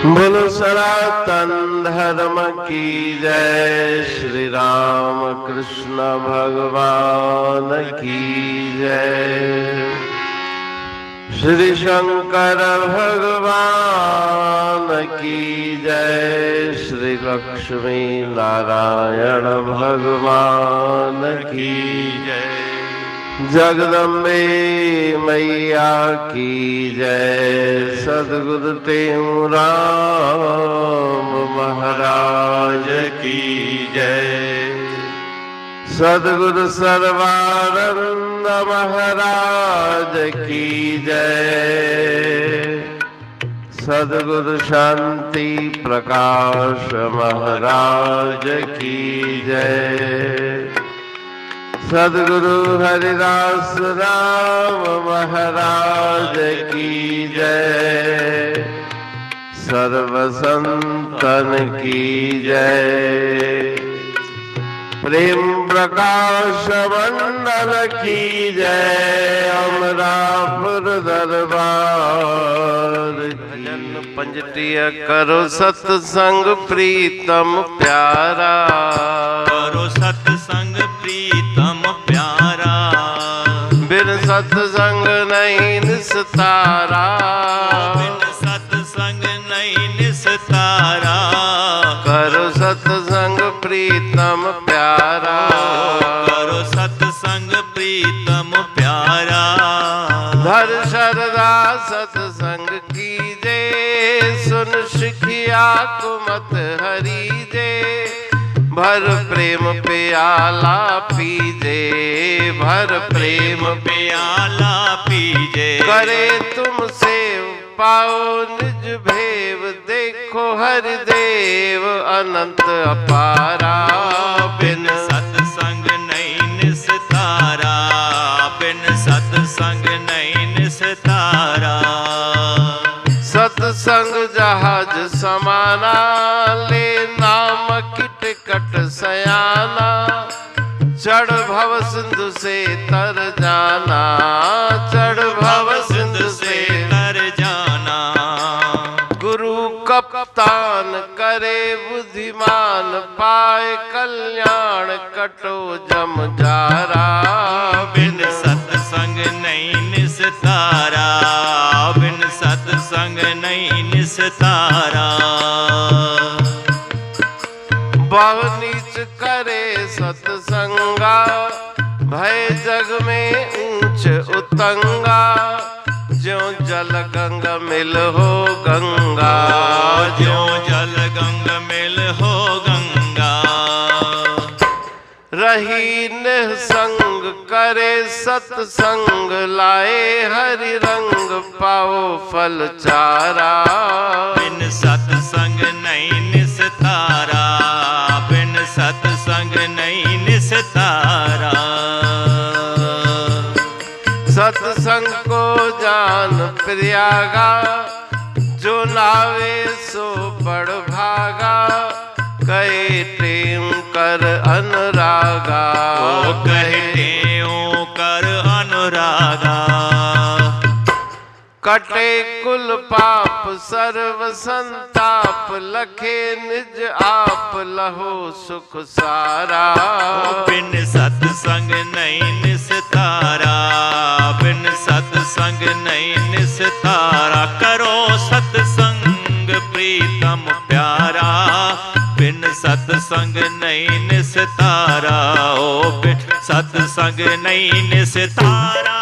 बोलो सनातन धर्म की जय। श्री राम कृष्ण भगवान की जय। श्री शंकर भगवान की जय। श्री लक्ष्मी नारायण भगवान की जय। जगदम्बे मैया की जय। सद्गुरु राम महाराज की जय। सद्गुरु सर्वानंद महाराज की जय। सद्गुरु शांति प्रकाश महाराज की जय। सद्गुरु हरिदास राम महाराज की जय। सर्व संतन की जय। प्रेम प्रकाश मंडल की जय। अमरापुर दरबार भजन पंजटिया करो सत्संग प्रीतम प्यारा। करो सत्संग प्रीतम प्यारा। बिन सत्संग नहीं निस्तारा। बिन सत्संग नहीं निस्तारा। करो सत्संग प्रीतम प्यारा। करो सत्संग प्रीतम प्यारा। धर शरदा सत्संग कीजे। सुन शिखिया कुमत हरीजे। भर प्रेम प्याला पीजे। भर प्रेम प्याला पीजे। करे तुमसे पाओ निज भेव। देखो हरि देव अनंत अपारा। बिन सत्संग नहीं निस्तारा। बिन सत्संग नहीं निस्तारा। सत्संग जहाज समाना। ले नाम की टिकट सयाना। चढ़ भव सिंधु से तर जाना। चढ़ भव सिंधु से तर जाना। गुरु कप्तान करे बुद्धिमान। पाए कल्याण कटो जम जारा। बिन सत्संग नहीं निस्तारा। बिन सत्संग नहीं निस्तारा। बहु नीच करे सत्संगा। भय जग में ऊंच उतंगा। ज्यों जल गंग मिल हो गंगा। ज्यों जल गंग मिल हो गंगा। रही निसंग करे सत्संग। लाए हरि रंग पाओ फल चारा। बिन सत्संग नहीं निस्तारा। बिन सत्संग नहीं निस्तारा। सत्संग को जान प्रियागा। जो नावे सो बड़ भागा। कहे टेम कर अनुरागा। कहे टेम कर अनुरागा। कटे कुल पाप सर्व संताप। लखे निज आप लहो सुख सारा। बिन सत्संग नहीं निस्तारा। बिन सत्संग नहीं निस्तारा। करो सत्संग प्रीतम प्यारा। बिन सत्संग नहीं निस्तारा। ओ बिन सत्संग नहीं निस्तारा।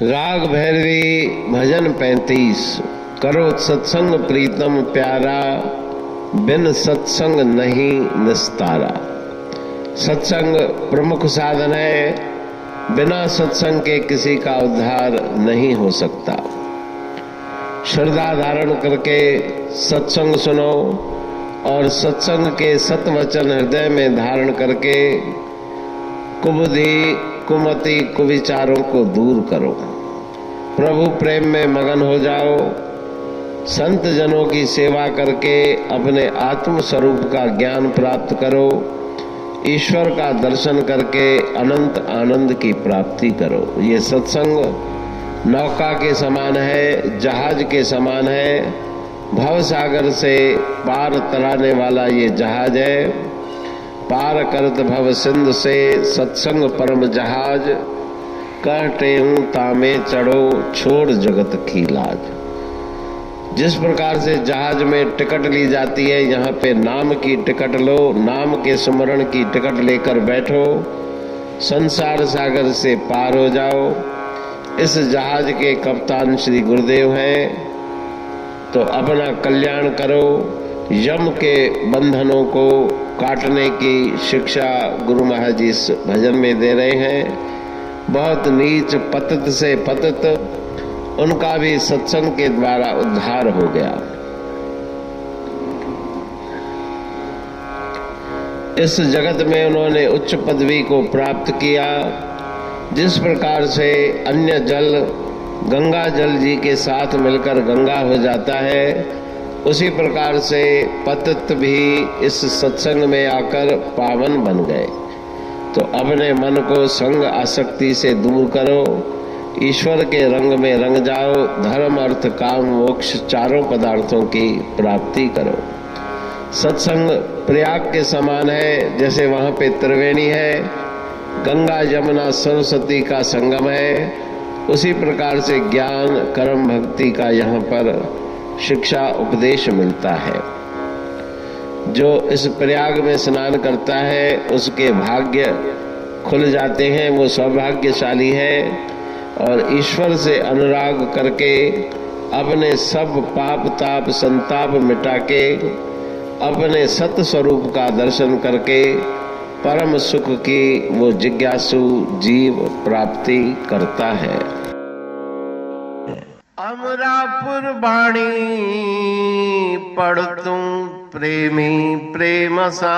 राग भैरवी भजन 35। करो सत्संग प्रीतम प्यारा। बिन सत्संग नहीं निस्तारा। सत्संग प्रमुख साधन है। बिना सत्संग के किसी का उद्धार नहीं हो सकता। श्रद्धा धारण करके सत्संग सुनो और सत्संग के सत्वचन हृदय में धारण करके कुबुद्धि कुमति कुविचारों को दूर करो। प्रभु प्रेम में मगन हो जाओ। संत जनों की सेवा करके अपने आत्म स्वरूप का ज्ञान प्राप्त करो। ईश्वर का दर्शन करके अनंत आनंद की प्राप्ति करो। ये सत्संग नौका के समान है, जहाज के समान है। भव सागर से पार तराने वाला ये जहाज है। पार करत भव सिंध से सत्संग परम जहाज, कहते हूँ तामे चढ़ो छोड़ जगत की लाज। जिस प्रकार से जहाज में टिकट ली जाती है, यहाँ पे नाम की टिकट लो, नाम के स्मरण की टिकट लेकर बैठो, संसार सागर से पार हो जाओ। इस जहाज के कप्तान श्री गुरुदेव हैं, तो अपना कल्याण करो। यम के बंधनों को काटने की शिक्षा गुरु महाराज जी इस भजन में दे रहे हैं। बहुत नीच पतित से पतित, उनका भी सत्संग के द्वारा उद्धार हो गया। इस जगत में उन्होंने उच्च पदवी को प्राप्त किया। जिस प्रकार से अन्य जल गंगा जल जी के साथ मिलकर गंगा हो जाता है, उसी प्रकार से पतित भी इस सत्संग में आकर पावन बन गए। तो अपने मन को संग आसक्ति से दूर करो, ईश्वर के रंग में रंग जाओ, धर्म अर्थ काम मोक्ष चारों पदार्थों की प्राप्ति करो। सत्संग प्रयाग के समान है, जैसे वहाँ पे त्रिवेणी है, गंगा यमुना सरस्वती का संगम है, उसी प्रकार से ज्ञान कर्म भक्ति का यहाँ पर शिक्षा उपदेश मिलता है। जो इस प्रयाग में स्नान करता है उसके भाग्य खुल जाते हैं, वो सौभाग्यशाली है। और ईश्वर से अनुराग करके अपने सब पाप ताप संताप मिटा के अपने सत स्वरूप का दर्शन करके परम सुख की वो जिज्ञासु जीव प्राप्ति करता है। अमरापुर बाणी पढ़तूं प्रेमी प्रेम सा,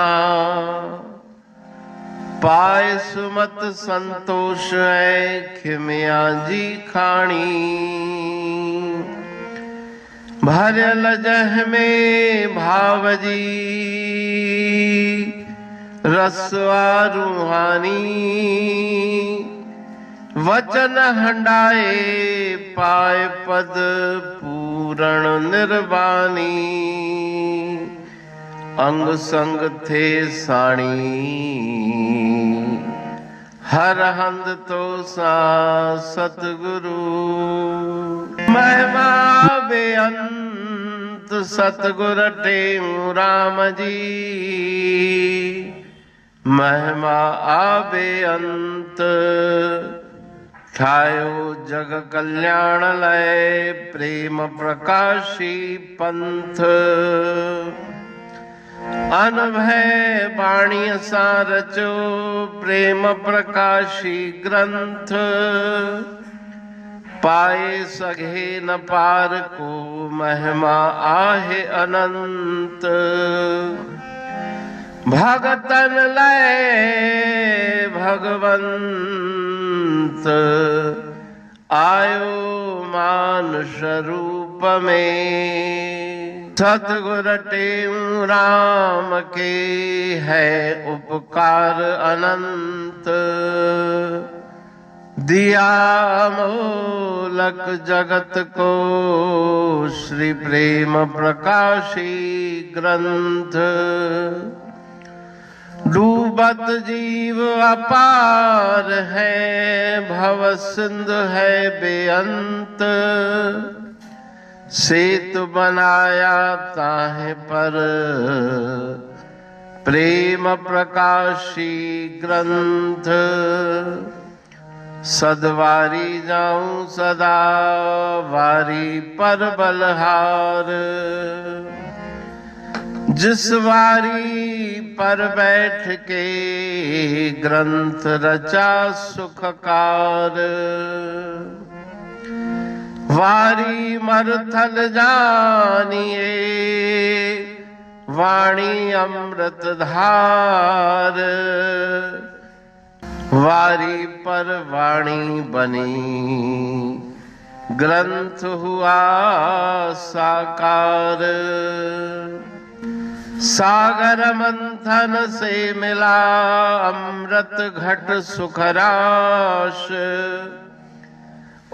पाए सुमत संतोष है खिमिया जी खाणी। भरल जह में भावजी रसवा रूहानी, वचन हंडाए पाए पद पूरण निर्वाणी। अंग संग थे साणी हर हंद तो सा सतगुरु। महिमा बेअंत सतगुर टेऊ राम जी, महिमा आबे अंत ठायो जग कल्याण लय प्रेम प्रकाशी पंथ। अनभय बाणी सा रचो प्रेम प्रकाशी ग्रंथ। पाए सघे न पार को महिमा आहे अनंत। भगतन लय भगवंत आयो मानुष रूप में। सतगुर टेऊ राम के है उपकार अनंत। दिया मोलक जगत को श्री प्रेम प्रकाशी ग्रंथ। डूबत जीव अपार है भव सिंध है बेअंत। सेतु बनाया ताहे पर प्रेम प्रकाशी ग्रंथ। सदवारी जाऊं सदा वारी पर बलहार। जिस वारी पर बैठ के ग्रंथ रचा सुखकार। वारी मरथल जानिए वाणी अमृत धार। वारी पर वाणी बनी ग्रंथ हुआ साकार। सागर मंथन से मिला अमृत घट सुखराश।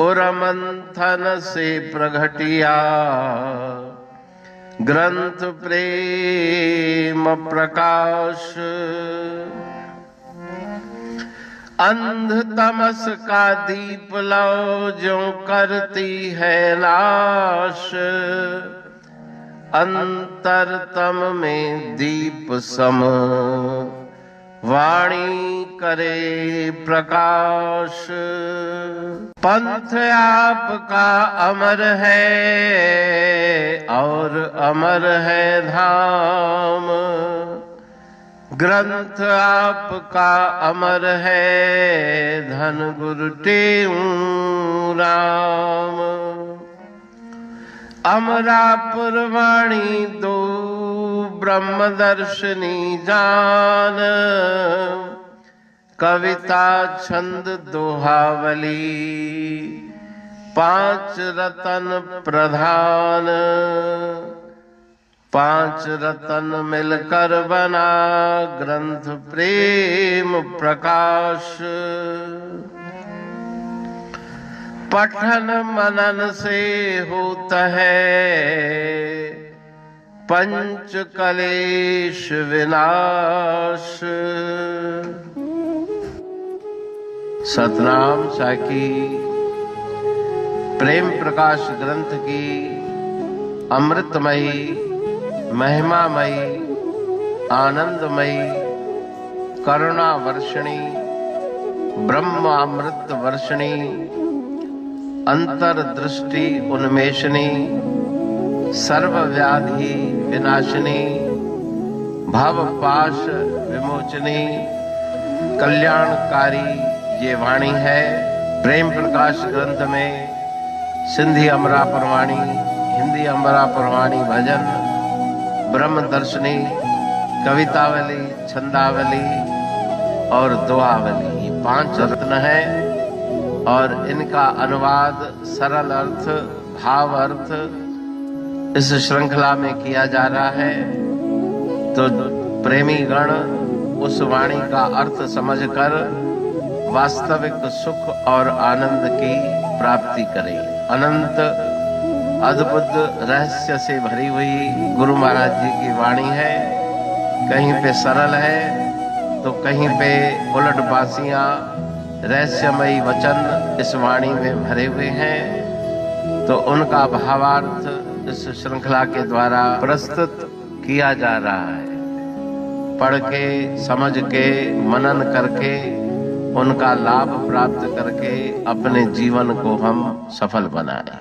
उरमंथन से प्रगटिया ग्रंथ प्रेम प्रकाश। अंध तमस का दीप लो जो करती है नाश। अंतरतम में दीप सम वाणी करे प्रकाश। पंथ आपका अमर है और अमर है धाम। ग्रंथ आपका अमर है धन गुरु टेऊ राम। अमरापुर वाणी दो ब्रह्मदर्शनी जान। कविता छंद दोहावली पांच रतन प्रधान। पांच रतन मिलकर बना ग्रंथ प्रेम प्रकाश। पठन मनन से होता है पंच कलेश विनाश। सतनाम साखी प्रेम प्रकाश ग्रंथ की अमृतमयी महिमामयी आनंदमयी करुणा वर्षिणी ब्रह्म अमृत वर्षिणी अंतरदृष्टि उन्मेषणी सर्वव्याधि विनाशिनी भवपाश विमोचनी कल्याणकारी ये वाणी है। प्रेम प्रकाश ग्रंथ में सिंधी अमरापुर वाणी, हिंदी अमरापुर वाणी भजन, ब्रह्म दर्शनी, कवितावली, छंदावली और दोहावली ये पांच रत्न हैं और इनका अनुवाद सरल अर्थ भाव अर्थ इस श्रृंखला में किया जा रहा है। तो प्रेमी गण उस वाणी का अर्थ समझकर वास्तविक सुख और आनंद की प्राप्ति करें। अनंत अद्भुत रहस्य से भरी हुई गुरु महाराज जी की वाणी है। कहीं पे सरल है तो कहीं पे उलट बासियां रहस्यमयी वचन इस वाणी में भरे हुए हैं। तो उनका भावार्थ इस श्रृंखला के द्वारा प्रस्तुत किया जा रहा है। पढ़ के समझ के मनन करके उनका लाभ प्राप्त करके अपने जीवन को हम सफल बनाएं।